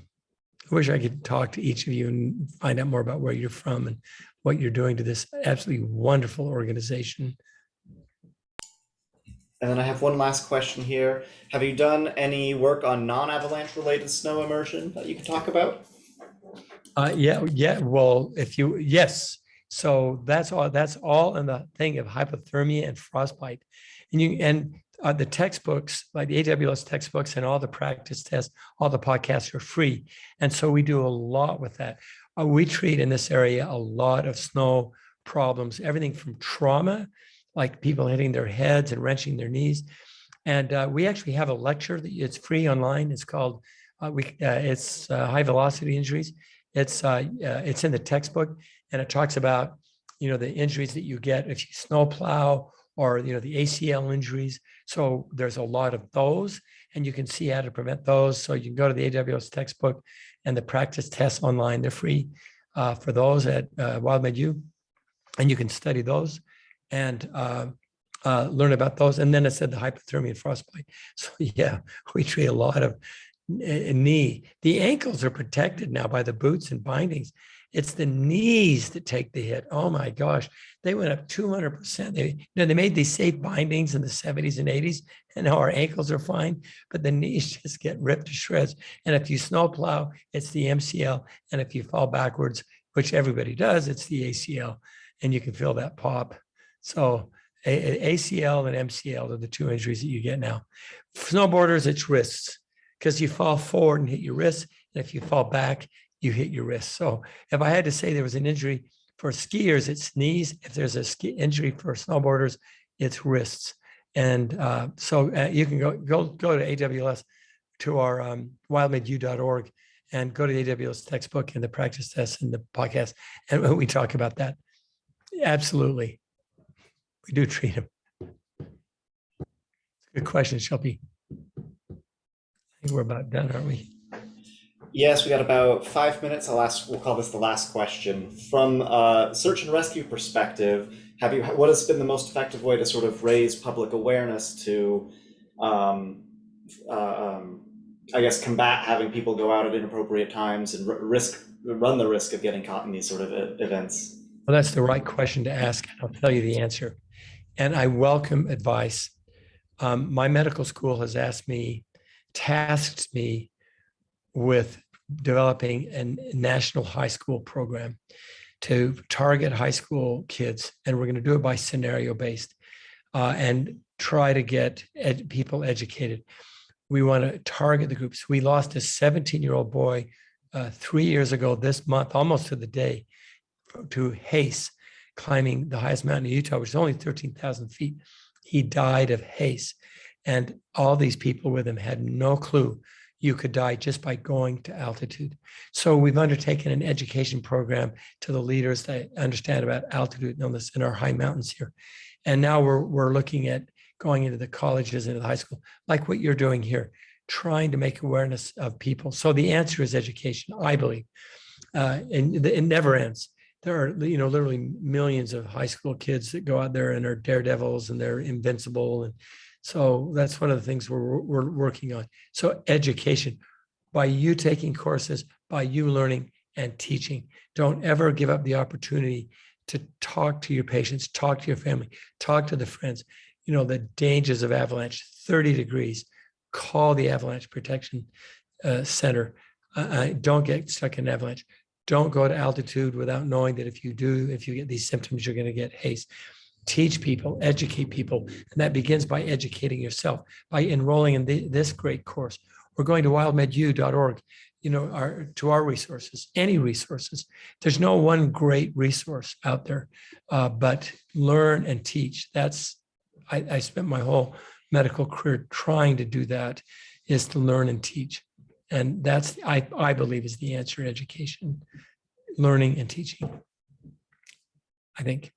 I wish I could talk to each of you and find out more about where you're from and what you're doing to this absolutely wonderful organization. And then I have one last question here. Have you done any work on non-avalanche related snow immersion that you can talk about? Yeah. Well, yes. So that's all in the thing of hypothermia and frostbite. And the textbooks, like the AWS textbooks and all the practice tests, all the podcasts are free. And so we do a lot with that. We treat in this area a lot of snow problems, everything from trauma, like people hitting their heads and wrenching their knees. And we actually have a lecture that it's free online. It's called it's high velocity injuries. It's in the textbook, and it talks about the injuries that you get if you snowplow, or the ACL injuries. So there's a lot of those, and you can see how to prevent those. So you can go to the AWS textbook and the practice tests online. They're free for those at WildMedU, and you can study those and learn about those. And then it said the hypothermia and frostbite. So yeah, we treat a lot of knee. The ankles are protected now by the boots and bindings. It's the knees that take the hit. Oh my gosh, they went up 200%. They made these safe bindings in the 70s and 80s, and now our ankles are fine, but the knees just get ripped to shreds. And if you snowplow, it's the MCL, and if you fall backwards, which everybody does, it's the ACL, and you can feel that pop. So ACL and MCL are the 2 injuries that you get now. For snowboarders, it's wrists, because you fall forward and hit your wrists, and if you fall back, you hit your wrist. So if I had to say there was an injury for skiers, it's knees. If there's a ski injury for snowboarders, it's wrists. And so you can go to AWS, to our wildmedu.org, and go to the AWS textbook and the practice tests and the podcast, and we talk about that. Absolutely, we do treat them. Good question, Shelby. I think we're about done, aren't we? Yes, we got about 5 minutes. We'll call this the last question. From a search and rescue perspective, what has been the most effective way to sort of raise public awareness to, I guess, combat having people go out at inappropriate times and run the risk of getting caught in these sort of events? Well, that's the right question to ask. I'll tell you the answer. And I welcome advice. My medical school has tasked me with developing a national high school program to target high school kids. And we're going to do it by scenario based and try to get people educated. We want to target the groups. We lost a 17-year-old boy 3 years ago this month, almost to the day, to HACE, climbing the highest mountain in Utah, which is only 13,000 feet. He died of haze. And all these people with him had no clue you could die just by going to altitude. So we've undertaken an education program to the leaders that understand about altitude and illness in our high mountains here. And now we're looking at going into the colleges, into the high school, like what you're doing here, trying to make awareness of people. So the answer is education, I believe. And it never ends. There are, literally millions of high school kids that go out there and are daredevils and they're invincible. And so that's one of the things we're working on. So education, by you taking courses, by you learning and teaching, don't ever give up the opportunity to talk to your patients, talk to your family, talk to the friends. The dangers of avalanche, 30 degrees, call the Avalanche Protection Center. Don't get stuck in an avalanche. Don't go to altitude without knowing that if you get these symptoms, you're going to get haze. Teach people, educate people. And that begins by educating yourself, by enrolling in this great course, or going to wildmedu.org, to our resources, any resources. There's no one great resource out there, but learn and teach. I spent my whole medical career trying to do that, is to learn and teach. And that's, I believe, is the answer: education, learning and teaching, I think.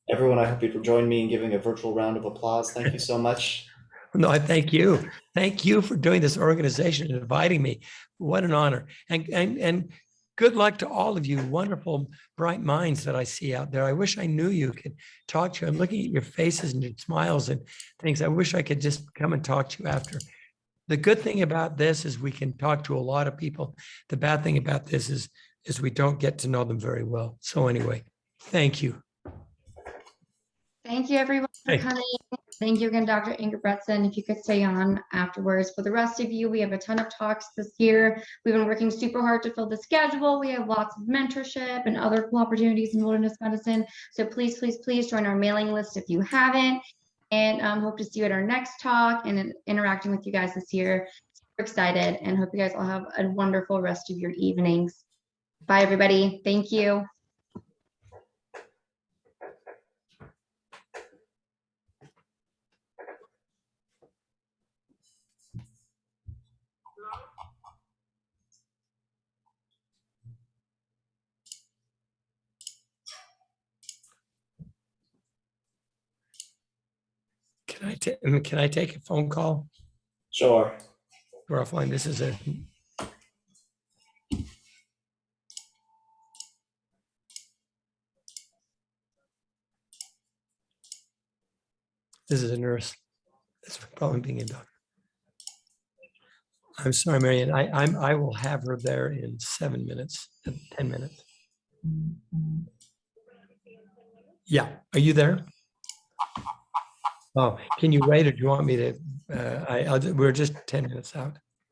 Everyone, I hope you'd join me in giving a virtual round of applause. Thank you so much. No, I thank you. Thank you for doing this organization and inviting me. What an honor. And good luck to all of you wonderful, bright minds that I see out there. I wish I knew you, could talk to you. I'm looking at your faces and your smiles and things. I wish I could just come and talk to you after. The good thing about this is we can talk to a lot of people. The bad thing about this is we don't get to know them very well. So anyway, thank you. Thank you, everyone, for coming. Thank you again, Dr. Ingebretsen. If you could stay on afterwards. For the rest of you, we have a ton of talks this year. We've been working super hard to fill the schedule. We have lots of mentorship and other cool opportunities in wilderness medicine. So please, please, please join our mailing list if you haven't. And hope to see you at our next talk and interacting with you guys this year. Super excited, and hope you guys all have a wonderful rest of your evenings. Bye, everybody. Thank you. Can I take a phone call? Sure. We're offline. This is a nurse. That's probably being a doctor. I'm sorry, Marianne. I will have her there in 7 minutes, 10 minutes. Yeah. Are you there? Oh, can you wait, or do you want me to? We're just 10 minutes out.